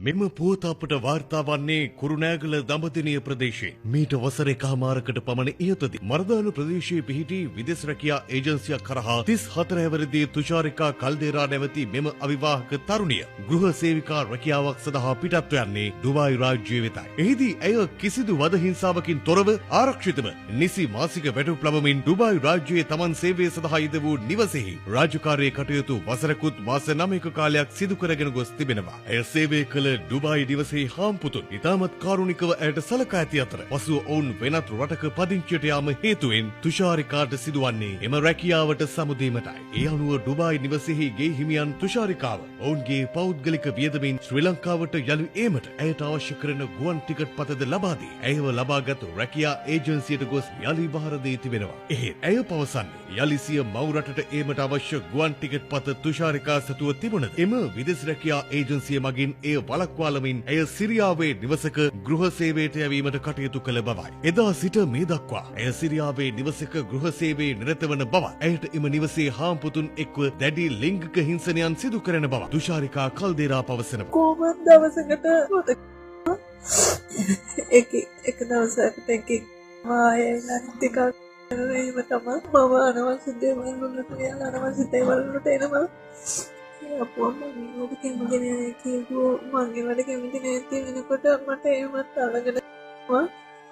මෙම පුවත අපට වාර්තා වන්නේ කුරුණෑගල දඹදිනිය ප්‍රදේශයේ මීට වසර එකහමාරකට පමණ ඉහතදී මර්දාන ප්‍රදේශයේ පිහිටි විදේශ රැකියා ඒජන්සියක් කරහා 34 හැවිරිදි තුෂාරිකා කල්දේරා නැමැති මෙම අවිවාහක තරුණිය ගෘහ සේවිකා රැකියාවක් සඳහා පිටත්ව යන්නේ ඩුබායි රාජ්‍යය වෙතයි. එහිදී ඇය කිසිදු වද හිංසාවකින් තොරව ආරක්ෂිතව නිසි මාසික වැටුප් ලබමින් ඩුබායි රාජ්‍යයේ තමන් සේවය සඳහා යෙද වූ නිවසෙහි රාජකාරී කටයුතු වසරකුත් මාස 9ක කාලයක් සිදු කරගෙන ගොස් තිබෙනවා. ඇය සේවය කළ ඩුබායි නිවසේ හාම්පුතුන් ඉතාමත් කාරුණිකව ඇයට සලකා ඇති අතර පසුව ඔවුන් වෙනත් රටක පදිංචියට යාම හේතුවෙන් තුෂාරිකාට සිදුවන්නේ එම රැකියාවට සමුදීමටයි. ඒ අනුව ඩුබායි නිවසේහි ගේ හිමියන් තුෂාරිකාව ඔවුන්ගේ පෞද්ගලික වියදමින් ශ්‍රී ලංකාවට යළි ඒමට ඇයට අවශ්‍ය කරන ගුවන් ටිකට් පතද ලබා දී ඇයව ලබාගත් රැකියා ඒජන්සියට ගොස් යළි බහර දී තිබෙනවා. එහෙත් ඇය පවසන්නේ යළි සිය මව් රටට ඒමට අවශ්‍ය ගුවන් ටිකට් පත තුෂාරිකා සතුව තිබුණද එම විදේශ රැකියා ඒජන්සිය මගින් එය වළක්වාලමින් ඇය සිරියාවේ නිවසක ගෘහ සේවයට යැවීමට කටයුතු කළ බවයි. එදා සිට මේ දක්වා ඇය සිරියාවේ නිවසක ගෘහ සේවයේ නිරත වන බව ඇයට එම නිවසේ හාම්පුතුන් එක්ව දැඩි ලිංගික හිංසනයන් සිදු කරන බව තුෂාරිකා කල්දේරා පවසනවා. කොහොමද දවසකට එක දවසකට එකෙක් මායේ ටිකක් එහෙම තමයි මම අනවශ්‍ය දේවල් වලට යන අනවශ්‍ය දේවල් වලට එනවා. අපෝ මම ඔබ කැමති නෑ කියපුව මගේ වැඩ කැමති නැති වෙනකොට මට එහෙමත් අරගෙන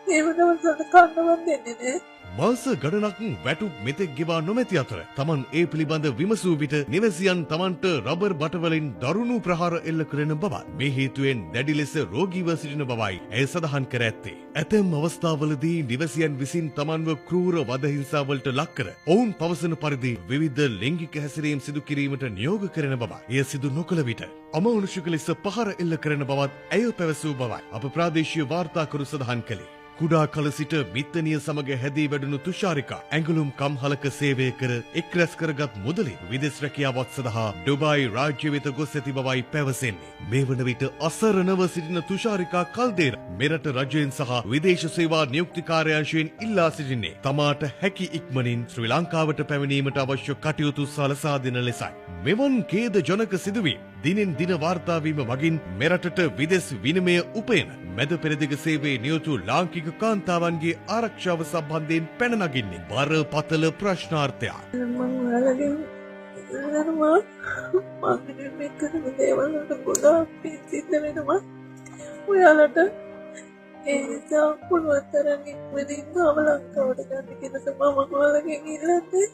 ඒව දවසට කන්නවත් දෙන්නේ නෑ. මාස ගණනක් වැටුප් මෙතෙක් ගෙවා නොමැති අතර තමන් ඒ පිළිබඳ විමසූ විට නිවසියන් තමන්ට රබර් බටවලින් දරුණු ප්‍රහාර එල්ල කරන බවත් මේ හේතුවෙන් දැඩි ලෙස රෝගීව සිටින බවයි ඇය සඳහන් කර ඇත්තේ. ඇතැම් අවස්ථාවලදී නිවසියන් විසින් තමන්ව ක්‍රූර වද හිංසාවලට ලක් කර ඔවුන් පවසන පරිදි විවිධ ලිංගික හැසිරීම් සිදු කිරීමට නියෝග කරන බවයි. එය සිදු නොකළ විට අමානුෂික ලෙස පහර එල්ල කරන බවත් ඇය පැවසූ බවයි අප ප්‍රාදේශීය වාර්තාකරු සඳහන් කළේ. කුඩා කල සිට මිත්තනිය සමග හැදී වැඩුණු තුෂාරිකා ඇඟලුම් කම්හලක සේවය කර එක් රැස් කරගත් මුදලින් විදේශ රැකියාවක් සඳහා ඩුබායි රාජ්‍ය වෙත ගොස් ඇති බවයි පැවසෙන්නේ. මේ වන විට අසරණව සිටින තුෂාරිකා කල්දේරා මෙරට රජයෙන් සහ විදේශ සේවා නියුක්ති කාර්යාංශයෙන් ඉල්ලා සිටින්නේ තමාට හැකි ඉක්මනින් ශ්‍රී ලංකාවට පැමිණීමට අවශ්‍ය කටයුතු සලසා දෙන ලෙසයි. මෙවන් ඛේද ජනක සිදුවීම් දිනෙන් දින වාර්තා වීම මගින් මෙරටට විදේශ විනිමය උපයන මැද පෙරදිග සේවයේ නියුතු ලාංකික කාන්තාවන්ගේ ආරක්ෂාව සම්බන්ධයෙන් පැන නගින්නේ බරපතල ප්‍රශ්නාර්ථයක්. මම ඔයාලගෙන් ඉල්ලනවා මම මේ කරන දේවල් වලට ගොඩාක් පිසිද්ද වෙනවා. ඔයාලට ඒ නිසා පුළුවන් තරම් ඉක්මනින් ලංකාවට ගන්න කියලා මම ඔයාලගෙන් ඉල්ලන්නේ.